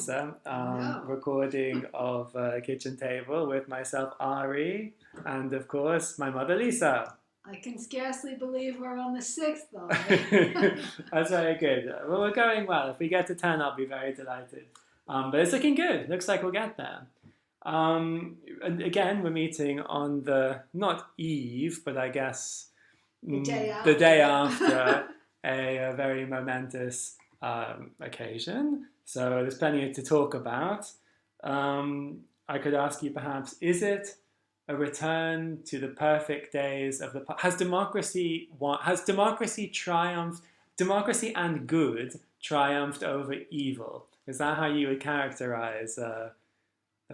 Lisa, No. recording of Kitchen Table with myself, Ari, and of course, my mother, Lisa. I can scarcely believe we're on the 6th, though. That's very good. Well, we're going well. If we get to 10, I'll be very delighted. But it's looking good. Looks like we'll get there. And again, we're meeting on the, not eve, but I guess the day after a very momentous occasion. So there's plenty to talk about. I could ask you perhaps, is it a return to the perfect days of the past? Has democracy triumphed? Democracy and good triumphed over evil? Is that how you would characterize the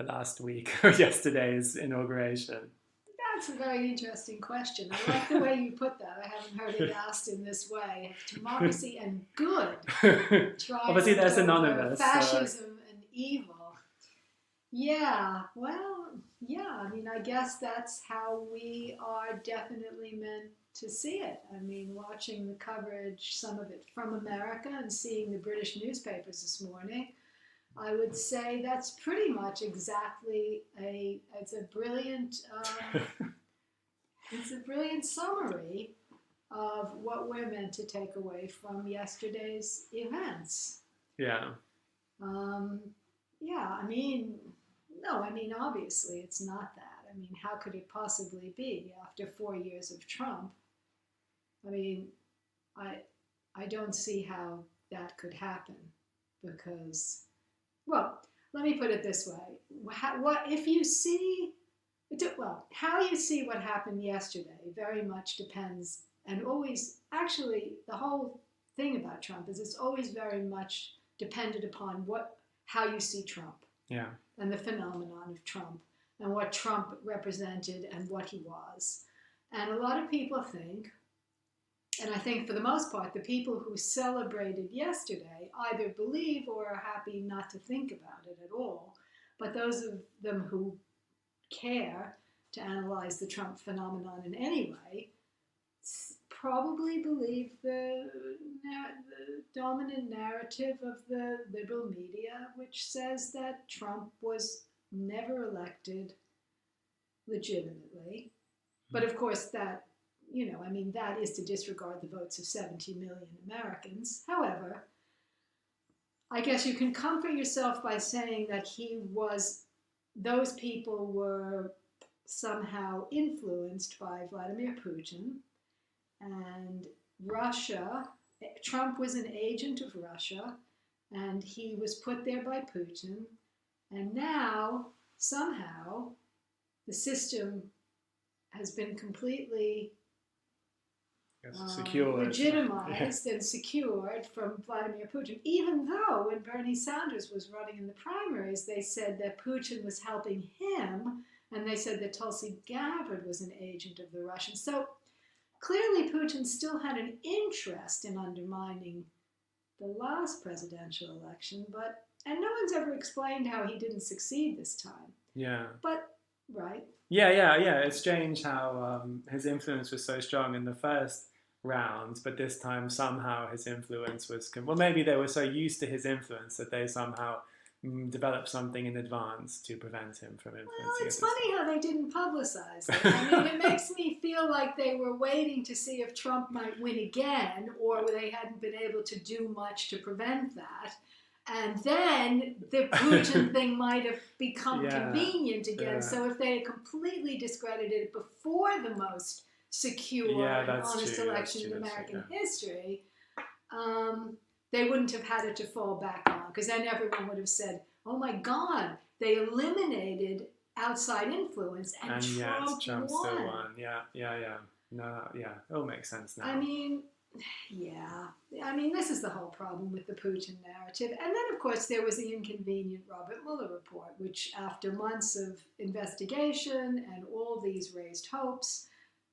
last week or yesterday's inauguration? That's a very interesting question. I like the way you put that. I haven't heard it asked in this way. Democracy and good Obviously, they're triumphed over synonymous. fascism and evil. Yeah, well, yeah. I mean, I guess that's how we are definitely meant to see it. I mean, watching the coverage, some of it from America, and seeing the British newspapers this morning, I would say that's pretty much exactly it's a brilliant summary of what we're meant to take away from yesterday's events. Yeah. Yeah, I mean, no, I mean, obviously it's not that. I mean, how could it possibly be after 4 years of Trump? I mean, I don't see how that could happen because, well, let me put it this way. How you see what happened yesterday very much depends, and always, actually, the whole thing about Trump is it's always very much dependent upon how you see Trump. Yeah. And the phenomenon of Trump and what Trump represented and what he was. And a lot of people think, and I think for the most part, the people who celebrated yesterday either believe or are happy not to think about it at all. But those of them who care to analyze the Trump phenomenon in any way probably believe the dominant narrative of the liberal media, which says that Trump was never elected legitimately. But of course that, that is to disregard the votes of 70 million Americans. However, I guess you can comfort yourself by saying that those people were somehow influenced by Vladimir Putin and Russia. Trump was an agent of Russia, and he was put there by Putin. And now, somehow, the system has been completely legitimized and secured from Vladimir Putin, even though when Bernie Sanders was running in the primaries, they said that Putin was helping him, and they said that Tulsi Gabbard was an agent of the Russians. So clearly Putin still had an interest in undermining the last presidential election, and no one's ever explained how he didn't succeed this time. Yeah. But, right. Yeah. It's strange how his influence was so strong in the first round, but this time somehow his influence was... Well, maybe they were so used to his influence that they somehow developed something in advance to prevent him from influencing. Well, it's funny how they didn't publicize it. I mean, it makes me feel like they were waiting to see if Trump might win again, or they hadn't been able to do much to prevent that. And then the Putin thing might have become convenient again. Yeah. So if they had completely discredited it before the most secure and honest election in American history, they wouldn't have had it to fall back on. Because then everyone would have said, oh my God, they eliminated outside influence and Trump won. Still won. Yeah. No, yeah, it all makes sense now. I mean, this is the whole problem with the Putin narrative. And then, of course, there was the inconvenient Robert Muller report, which after months of investigation and all these raised hopes,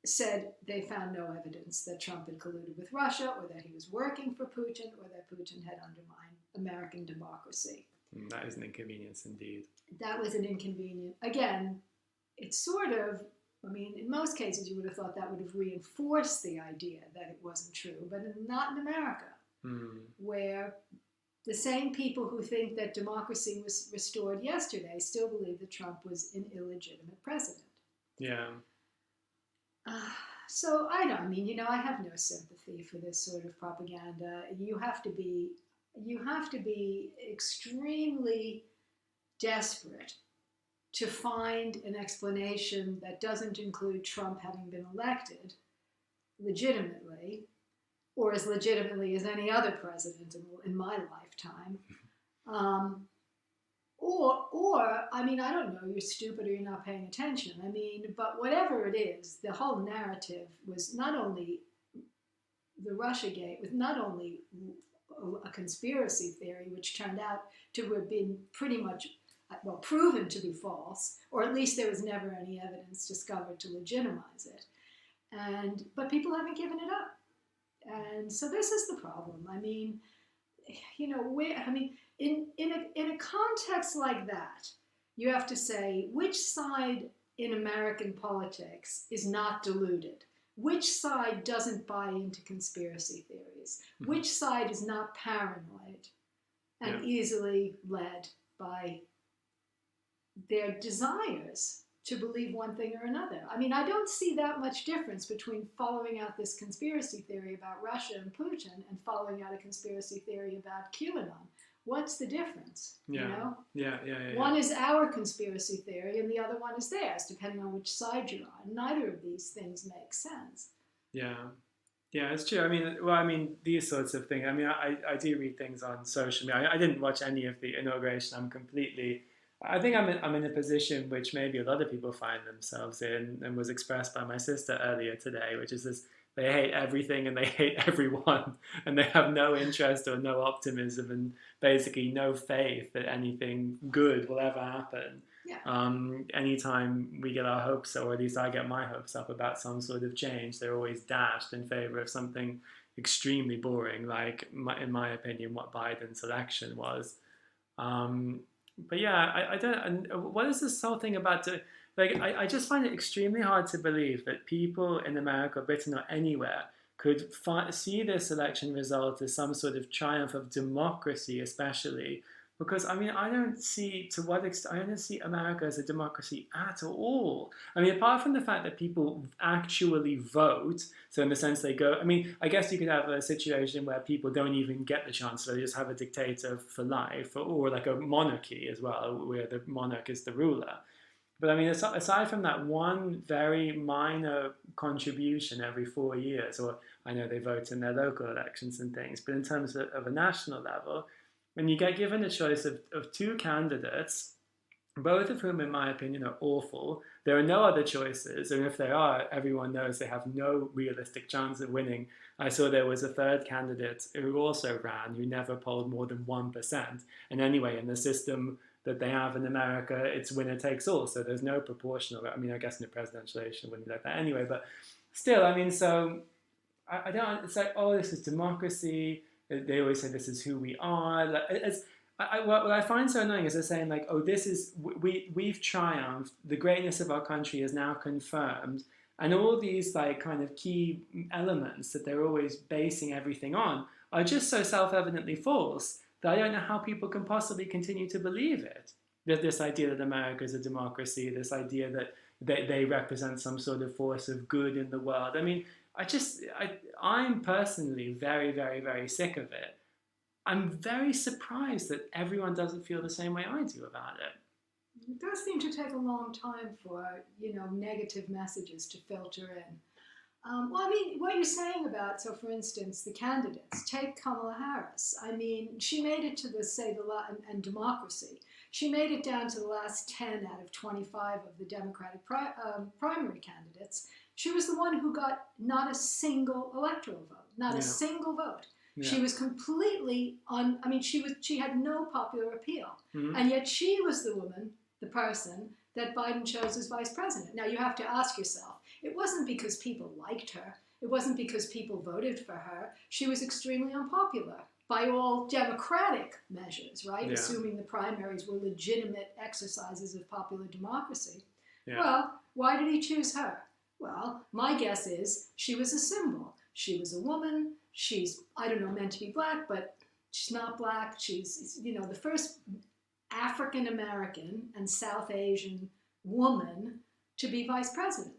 said they found no evidence that Trump had colluded with Russia or that he was working for Putin or that Putin had undermined American democracy. That is an inconvenience indeed. That was an inconvenient. Again, it's sort of, in most cases you would have thought that would have reinforced the idea that it wasn't true, but not in America, where the same people who think that democracy was restored yesterday still believe that Trump was an illegitimate president. Yeah. So I don't. I mean, I have no sympathy for this sort of propaganda. You have to be extremely desperate to find an explanation that doesn't include Trump having been elected legitimately, or as legitimately as any other president in my lifetime. Or, I mean, I don't know, you're stupid or you're not paying attention. I mean, but whatever it is, the whole narrative was not only the Russiagate, was not only a conspiracy theory, which turned out to have been pretty much, well, proven to be false, or at least there was never any evidence discovered to legitimize it. But people haven't given it up. And so this is the problem. I mean, in a context like that, you have to say which side in American politics is not deluded, which side doesn't buy into conspiracy theories, which side is not paranoid and easily led by their desires to believe one thing or another. I mean, I don't see that much difference between following out this conspiracy theory about Russia and Putin and following out a conspiracy theory about QAnon. What's the difference? Yeah. One is our conspiracy theory and the other one is theirs, depending on which side you're on. Neither of these things make sense. Yeah, it's true. I mean, these sorts of things. I mean, I do read things on social media. I didn't watch any of the inauguration. I think I'm in a position which maybe a lot of people find themselves in, and was expressed by my sister earlier today, which is this: they hate everything and they hate everyone, and they have no interest or no optimism and basically no faith that anything good will ever happen. Yeah. Anytime we get our hopes, or at least I get my hopes up about some sort of change, they're always dashed in favor of something extremely boring, like, in my opinion, what Biden's election was. But yeah, I don't. And what is this whole thing about? I just find it extremely hard to believe that people in America, Britain, or anywhere could see this election result as some sort of triumph of democracy, especially because I don't see to what extent. I don't see America as a democracy at all. I mean, apart from the fact that people actually vote, so in the sense they go. I mean, I guess you could have a situation where people don't even get the chance, so they just have a dictator for life, or like a monarchy as well, where the monarch is the ruler. But I mean, aside from that one very minor contribution every 4 years, or I know they vote in their local elections and things, but in terms of a national level, when you get given a choice of two candidates, both of whom, in my opinion, are awful, there are no other choices, and if there are, everyone knows they have no realistic chance of winning. I saw there was a third candidate who also ran, who never polled more than 1%. And anyway, in the system that they have in America, it's winner takes all, so there's no proportional. I mean, I guess in a presidential election it wouldn't be like that anyway, but still, I mean, so I don't. It's like, oh, this is democracy. They always say this is who we are. What I find so annoying is they're saying like, oh, this is we've triumphed. The greatness of our country is now confirmed, and all these like kind of key elements that they're always basing everything on are just so self-evidently false that I don't know how people can possibly continue to believe it. This idea that America is a democracy, this idea that they represent some sort of force of good in the world. I mean, I'm personally very, very, very sick of it. I'm very surprised that everyone doesn't feel the same way I do about it. It does seem to take a long time for, negative messages to filter in. Well, I mean, what you're saying about, so for instance, the candidates, take Kamala Harris. I mean, she made it to and democracy. She made it down to the last 10 out of 25 of the Democratic primary candidates. She was the one who got not a single electoral vote, not a single vote. Yeah. She was completely she had no popular appeal. Mm-hmm. And yet she was the person that Biden chose as vice president. Now you have to ask yourself, it wasn't because people liked her. It wasn't because people voted for her. She was extremely unpopular by all democratic measures, right? Yeah. Assuming the primaries were legitimate exercises of popular democracy. Yeah. Well, why did he choose her? Well, my guess is she was a symbol. She was a woman. She's, I don't know, meant to be black, but She's not black. She's, you know, the first African American and South Asian woman to be vice president.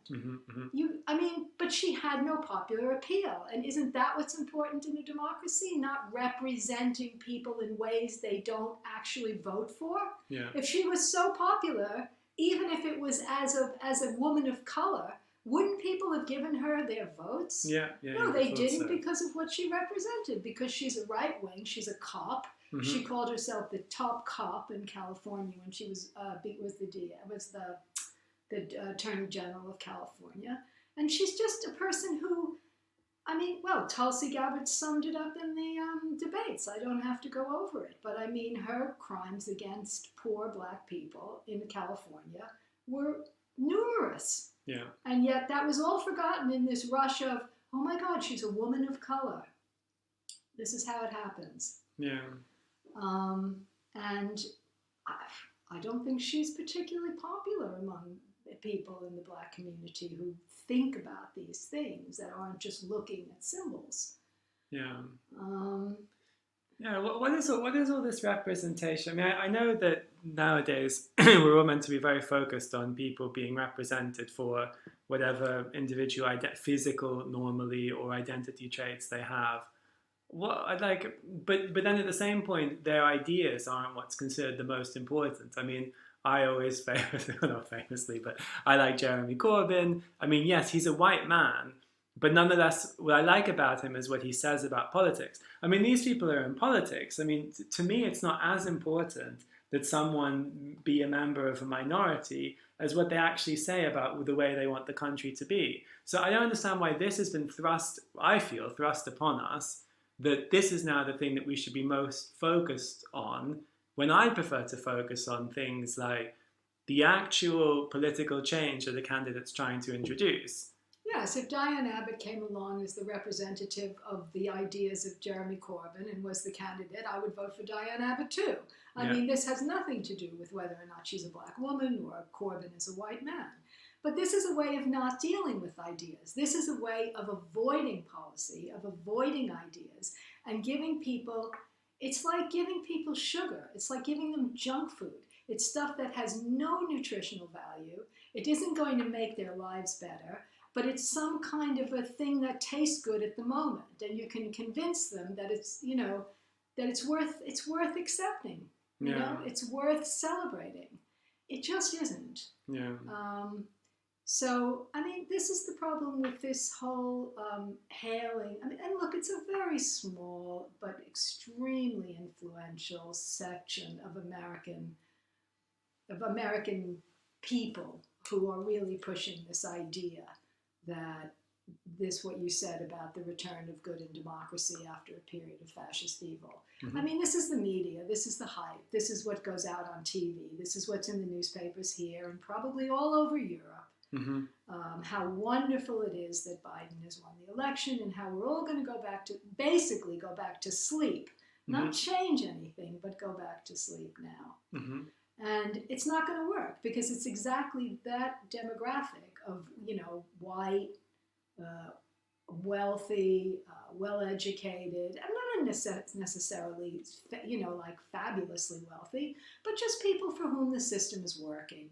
But she had no popular appeal. And isn't that what's important in a democracy? Not representing people in ways they don't actually vote for? Yeah. If she was so popular, even if it was as a woman of color, wouldn't people have given her their votes? No, they didn't because of what she represented, because she's a right wing, she's a cop. She called herself the top cop in California when she was the Attorney General of California. And she's just a person who, Tulsi Gabbard summed it up in the debates. I don't have to go over it. But her crimes against poor black people in California were numerous. Yeah. And yet that was all forgotten in this rush of, oh my God, she's a woman of color. This is how it happens. Yeah. And I don't think she's particularly popular among people in the black community who think about these things, that aren't just looking at symbols. Yeah. What is all this representation? I know that nowadays we're all meant to be very focused on people being represented for whatever individual physical normally or identity traits they have. But then at the same point, their ideas aren't what's considered the most important. I always not famously, but I like Jeremy Corbyn. Yes, he's a white man, but nonetheless, what I like about him is what he says about politics. These people are in politics. To me, it's not as important that someone be a member of a minority as what they actually say about the way they want the country to be. So I don't understand why this has been thrust upon us, that this is now the thing that we should be most focused on, when I prefer to focus on things like the actual political change that the candidate's trying to introduce. Yes, if Diane Abbott came along as the representative of the ideas of Jeremy Corbyn and was the candidate, I would vote for Diane Abbott too. This has nothing to do with whether or not she's a black woman or Corbyn is a white man. But this is a way of not dealing with ideas. This is a way of avoiding policy, of avoiding ideas, and giving people, it's like giving people sugar. It's like giving them junk food. It's stuff that has no nutritional value. It isn't going to make their lives better, but it's some kind of a thing that tastes good at the moment. And you can convince them that it's, that it's worth accepting. It's worth celebrating. It just isn't. Yeah. This is the problem with this whole hailing. And look, it's a very small but extremely influential section of American people who are really pushing this idea that what you said about the return of good and democracy after a period of fascist evil. This is the media. This is the hype. This is what goes out on TV. This is what's in the newspapers here and probably all over Europe. How wonderful it is that Biden has won the election, and how we're all going to go back to sleep, not change anything, but go back to sleep now. And it's not going to work because it's exactly that demographic of, white, wealthy, well-educated, and not necessarily, fabulously wealthy, but just people for whom the system is working.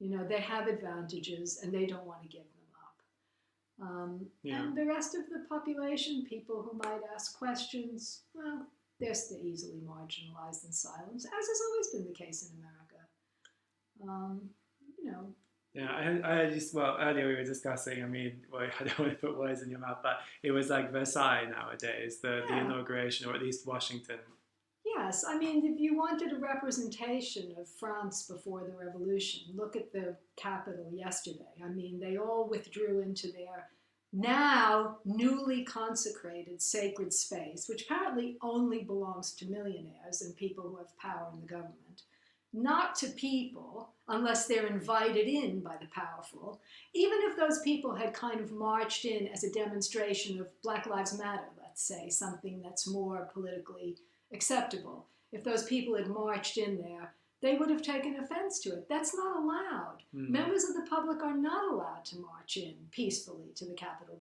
They have advantages and they don't want to give them up. And the rest of the population, people who might ask questions, well, they're easily marginalized and silenced, as has always been the case in America. Earlier we were discussing, I don't want to put words in your mouth, but it was like Versailles nowadays, the inauguration, or at least Washington. Yes, if you wanted a representation of France before the revolution, look at the Capitol yesterday. They all withdrew into their now newly consecrated sacred space, which apparently only belongs to millionaires and people who have power in the government, not to people unless they're invited in by the powerful. Even if those people had kind of marched in as a demonstration of Black Lives Matter, let's say, something that's more politically acceptable. If those people had marched in there, they would have taken offense to it. That's not allowed. Members of the public are not allowed to march in peacefully to the Capitol